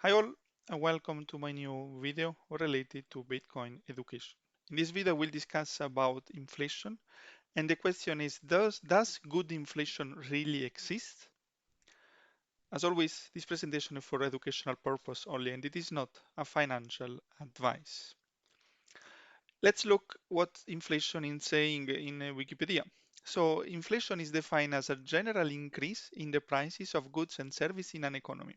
Hi all, and welcome to my new video related to Bitcoin education. In this video, we'll discuss about inflation, and the question is, does good inflation really exist? As always, this presentation is for educational purpose only, and it is not a financial advice. Let's look what inflation is saying in Wikipedia. So, inflation is defined as a general increase in the prices of goods and services in an economy.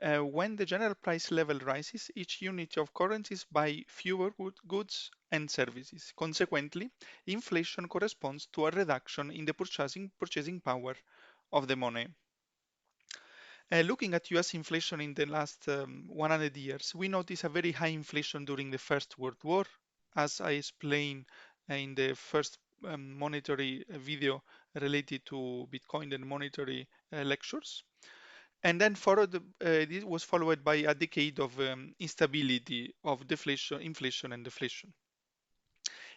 When the general price level rises, each unit of currencies buy fewer goods and services. Consequently, inflation corresponds to a reduction in the purchasing power of the money. Looking at US inflation in the last 100 years, we notice a very high inflation during the First World War, as I explained in the first monetary video related to Bitcoin and monetary lectures. And then this was followed by a decade of instability of deflation, inflation and deflation.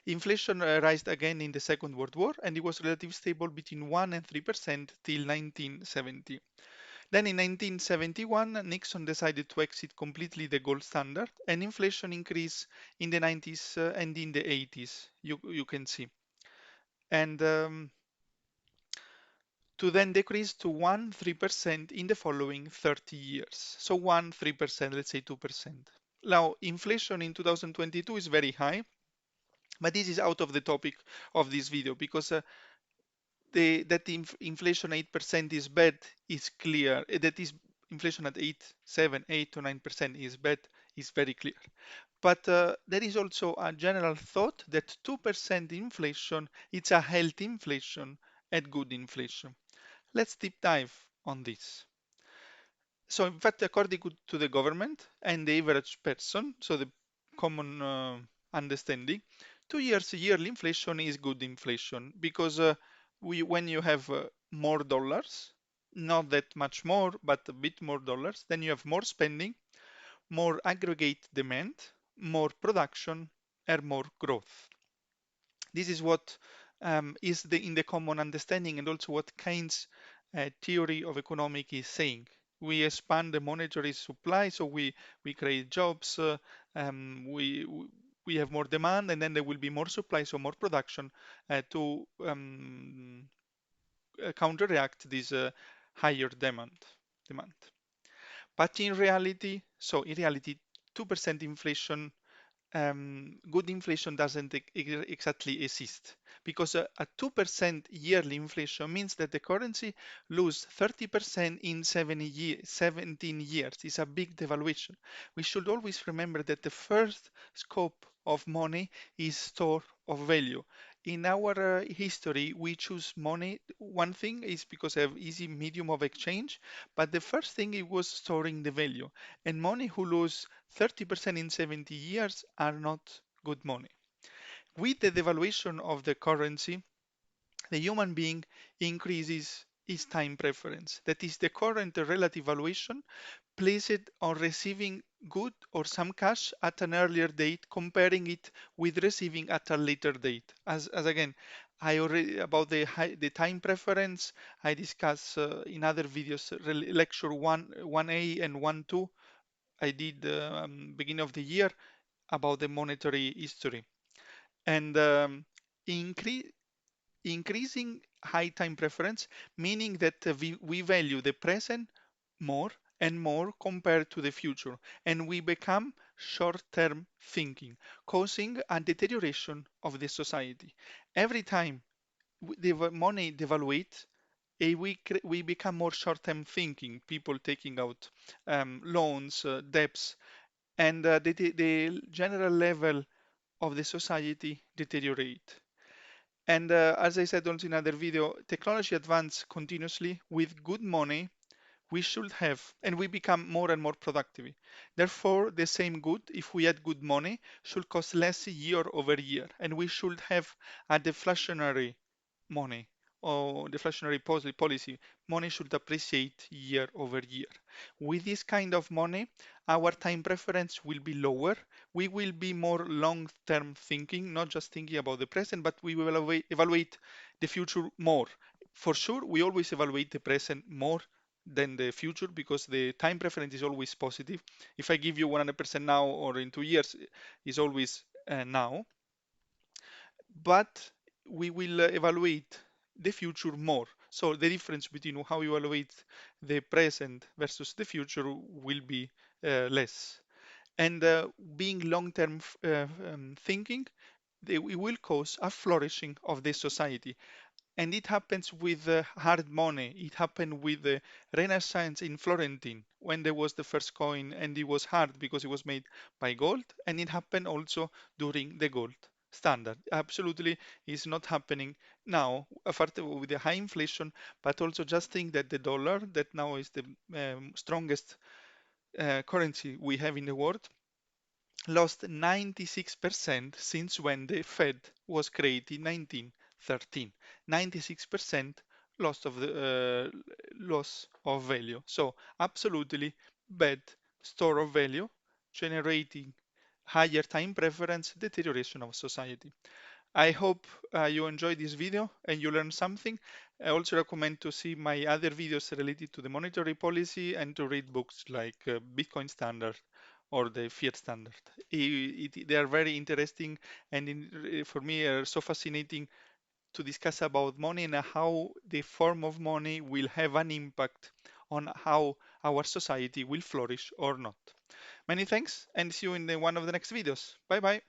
Inflation rose again in the Second World War, and it was relatively stable between 1 and 3% till 1970. Then in 1971, Nixon decided to exit completely the gold standard, and inflation increased in the 90s and in the 80s, you can see. And to then decrease to 1 3% in the following 30 years. So 1 3%, let's say 2%. Now, inflation in 2022 is very high, but this is out of the topic of this video because inflation 8% is bad is clear. That is inflation at 8, 7, 8 to 9% is bad is very clear. But there is also a general thought that 2% inflation, it's a healthy inflation and good inflation. Let's deep dive on this. So, in fact, according to the government and the average person, so the common understanding, 2 years yearly inflation is good inflation because when you have more dollars, not that much more, but a bit more dollars, then you have more spending, more aggregate demand, more production, and more growth. This is what is in the common understanding and also what Keynes theory of economic is saying. We expand the monetary supply, so we create jobs, we have more demand, and then there will be more supply, so more production to counteract this higher demand. But in reality, 2% inflation good inflation doesn't exactly exist because a 2% yearly inflation means that the currency lose 30% in 17 years. It's a big devaluation. We should always remember that the first scope of money is store of value. In our history, we choose money. One thing is because of easy medium of exchange, but the first thing it was storing the value. And money who lose 30% in 70 years are not good money. With the devaluation of the currency, the human being increases his time preference. That is the current relative valuation placed on receiving good or some cash at an earlier date, comparing it with receiving at a later date. As again, I already about the time preference I discussed in other videos, lecture 1A and 1.2 I did beginning of the year about the monetary history and incre increasing high time preference, meaning that we value the present more and more compared to the future, and we become short-term thinking, causing a deterioration of the society. Every time the money devaluates, we become more short-term thinking, people taking out loans, debts, and the general level of the society deteriorate. And as I said also in another video, technology advance continuously with good money we should have, and we become more and more productive. Therefore, the same good, if we had good money, should cost less year over year, and we should have a deflationary money or deflationary policy. Money should appreciate year over year. With this kind of money, our time preference will be lower. We will be more long-term thinking, not just thinking about the present, but we will evaluate the future more. For sure, we always evaluate the present more than the future because the time preference is always positive. If I give you 100% now or in 2 years, is always now. But we will evaluate the future more. So the difference between how you evaluate the present versus the future will be less. And being long-term thinking, it will cause a flourishing of the society. And it happens with hard money. It happened with the Renaissance in Florentine when there was the first coin, and it was hard because it was made by gold. And it happened also during the gold standard. Absolutely is not happening now, apart with the high inflation, but also just think that the dollar, that now is the strongest currency we have in the world, lost 96% since when the Fed was created in 1913. 96% loss of value. So absolutely bad store of value, generating higher time preference, deterioration of society. I hope you enjoyed this video and you learned something. I also recommend to see my other videos related to the monetary policy and to read books like Bitcoin Standard or the Fiat Standard. They are very interesting and for me are so fascinating to discuss about money and how the form of money will have an impact on how our society will flourish or not. Many thanks and see you in one of the next videos. Bye bye.